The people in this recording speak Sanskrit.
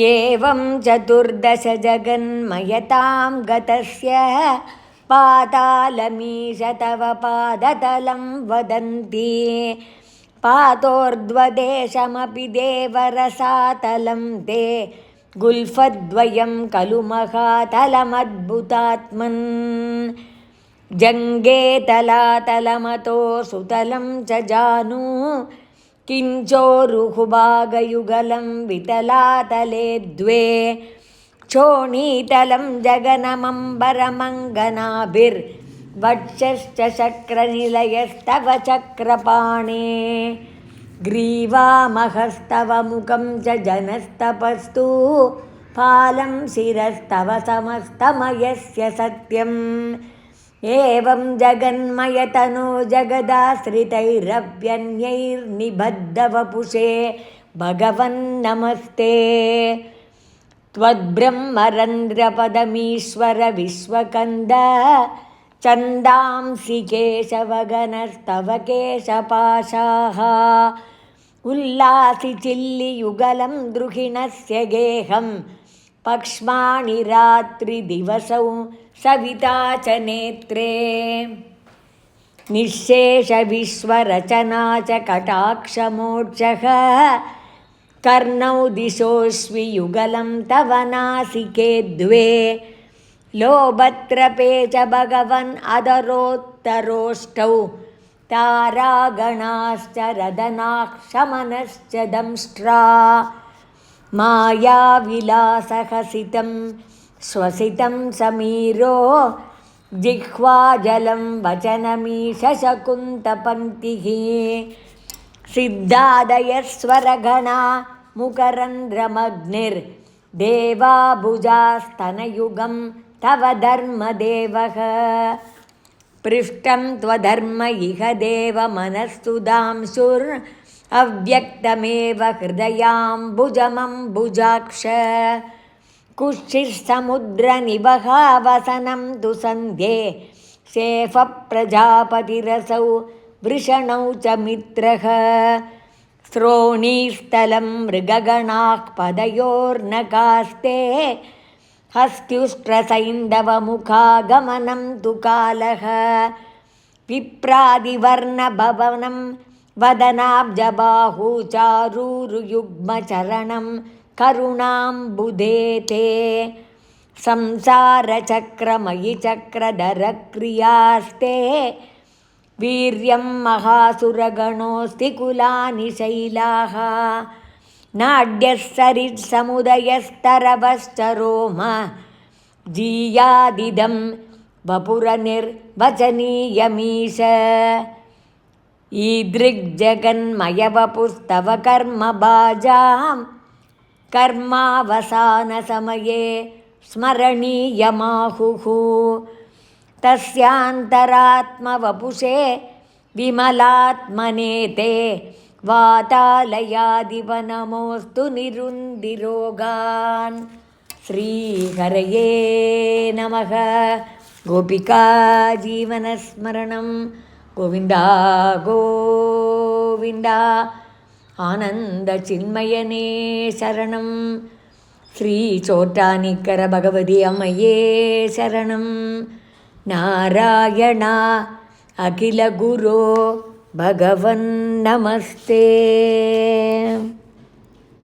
एवं चतुर्दश जगन्मयतां गतस्य पातालमीश तव पादतलं वदन्ति पातोर्ध्वदेशमपि देवरसातलं ते गुल्फद्वयं खलु महातलमद्भुतात्मन् जङ्गे तलातलमतो सुतलं च जानु किञ्चोरुहुभागयुगलं वितलातले द्वे क्षोणीतलं जगनमम्बरमङ्गनाभिर्वक्षश्च शक्रनिलयस्तव चक्रपाणे ग्रीवामहस्तव मुखं च जनस्तपस्तु फालं शिरस्तव समस्तमयस्य सत्यम् एवं जगन्मयतनो जगदाश्रितैरव्यन्यैर्निबद्धवपुषे भगवन्नमस्ते त्वद्ब्रह्मरन्ध्रपदमीश्वर विश्वकन्द चन्दांसि केशवगनस्तव केशपाशाः उल्लासि चिल्लियुगलं द्रुहिणस्य गेहं पक्ष्माणि रात्रिदिवसौ सविता च नेत्रे निःशेषविश्वरचना च कटाक्षमोक्षः कर्णौ दिशोऽश्वियुगलं तव नासिके द्वे लोभत्रपे च भगवन् अधरोत्तरोष्टौ तारागणाश्च रदनाः शमनश्च दंष्ट्रा मायाविलासहसितं श्वसितं समीरो जिह्वाजलं वचनमीशशकुन्तपङ्क्तिः सिद्धादयस्वरगणा मुकरन्ध्रमग्निर्देवाभुजास्तनयुगं तव धर्मदेवः पृष्ठं त्वधर्म इह देवमनस्तुधांशुरव्यक्तमेव हृदयाम्बुजमम्बुजाक्ष कुक्षिसमुद्रनिवहावसनं तु सन्ध्ये शेफप्रजापतिरसौ वृषणौ च मित्रः श्रोणीस्थलं मृगगणाः पदयोर्नकास्ते हस्त्युष्ट्रसैन्दवमुखागमनं तु कालः विप्रादिवर्णभवनं वदनाब्जबाहुचारूरुयुग्मचरणं करुणाम्बुधे ते संसारचक्रमयि चक्रधरक्रियास्ते वीर्यं महासुरगणोऽस्ति कुलानि शैलाः नाड्यः सरित्समुदयस्तरवश्च रोम जीयादिदं वपुरनिर्वचनीयमीश ईदृग्जगन्मयवपुस्तव कर्मभाजां कर्मावसानसमये स्मरणीयमाहुः तस्यान्तरात्मवपुषे विमलात्मने ते वातालयादिवनमोऽस्तु निरुन्दिरोगान् श्रीहरये नमः गोपिका जीवनस्मरणं गोविन्द गोविन्द आनन्दचिन्मयने शरणं श्रीचोट्टानिक्कर भगवति अम्मये शरणं नारायण अखिलगुरो भगवन् नमस्ते।